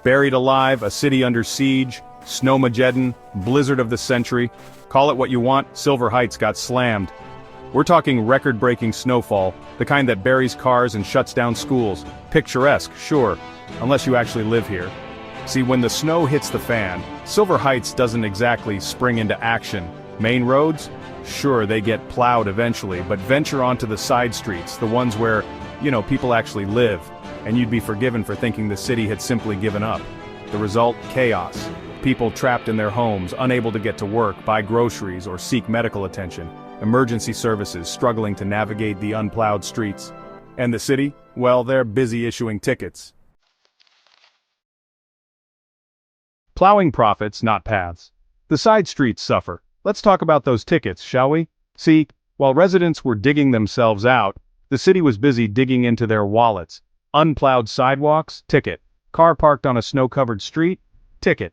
Buried alive, a city under siege, Snowmageddon, blizzard of the century. Call it what you want, Silver Heights got slammed. We're talking record-breaking snowfall, the kind that buries cars and shuts down schools. Picturesque, sure, unless you actually live here. See, when the snow hits the fan, Silver Heights doesn't exactly spring into action. Main roads? Sure, they get plowed eventually, but venture onto the side streets, the ones where, people actually live, and you'd be forgiven for thinking the city had simply given up. The result? Chaos. People trapped in their homes, unable to get to work, buy groceries, or seek medical attention. Emergency services struggling to navigate the unplowed streets. And the city? Well, they're busy issuing tickets. Plowing profits, not paths. The side streets suffer. Let's talk about those tickets, shall we? See, while residents were digging themselves out, the city was busy digging into their wallets. Unplowed sidewalks? Ticket. Car parked on a snow-covered street? Ticket.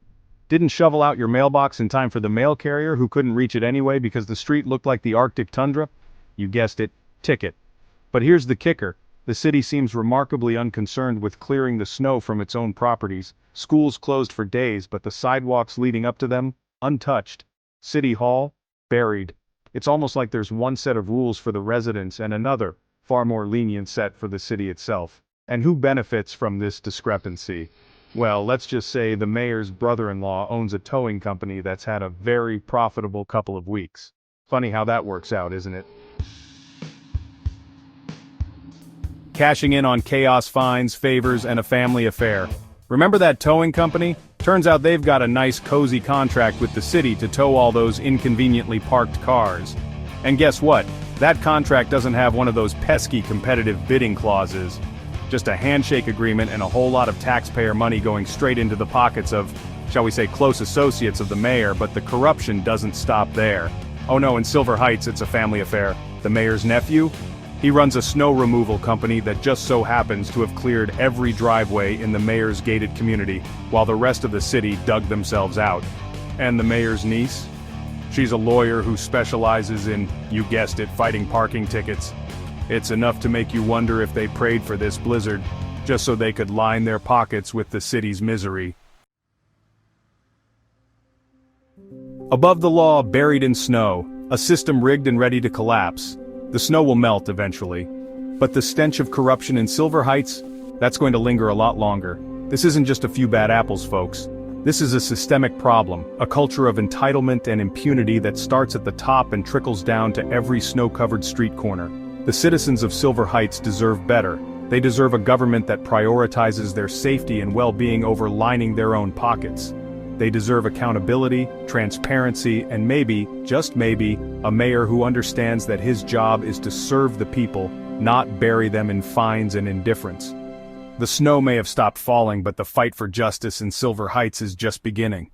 Didn't shovel out your mailbox in time for the mail carrier who couldn't reach it anyway because the street looked like the Arctic tundra? You guessed it, ticket. But here's the kicker. The city seems remarkably unconcerned with clearing the snow from its own properties. Schools closed for days, but the sidewalks leading up to them, untouched. City Hall, buried. It's almost like there's one set of rules for the residents and another, far more lenient set for the city itself. And who benefits from this discrepancy? Well, let's just say the mayor's brother-in-law owns a towing company that's had a very profitable couple of weeks. Funny how that works out, isn't it? Cashing in on chaos fines, favors, and a family affair. Remember that towing company? Turns out they've got a nice cozy contract with the city to tow all those inconveniently parked cars. And guess what? That contract doesn't have one of those pesky competitive bidding clauses. Just a handshake agreement and a whole lot of taxpayer money going straight into the pockets of, shall we say, close associates of the mayor, but the corruption doesn't stop there. Oh no, in Silver Heights it's a family affair. The mayor's nephew? He runs a snow removal company that just so happens to have cleared every driveway in the mayor's gated community, while the rest of the city dug themselves out. And the mayor's niece? She's a lawyer who specializes in, you guessed it, fighting parking tickets. It's enough to make you wonder if they prayed for this blizzard, just so they could line their pockets with the city's misery. Above the law, buried in snow, a system rigged and ready to collapse. The snow will melt eventually. But the stench of corruption in Silver Heights? That's going to linger a lot longer. This isn't just a few bad apples, folks. This is a systemic problem, a culture of entitlement and impunity that starts at the top and trickles down to every snow-covered street corner. The citizens of Silver Heights deserve better. They deserve a government that prioritizes their safety and well-being over lining their own pockets. They deserve accountability, transparency, and maybe, just maybe, a mayor who understands that his job is to serve the people, not bury them in fines and indifference. The snow may have stopped falling, but the fight for justice in Silver Heights is just beginning.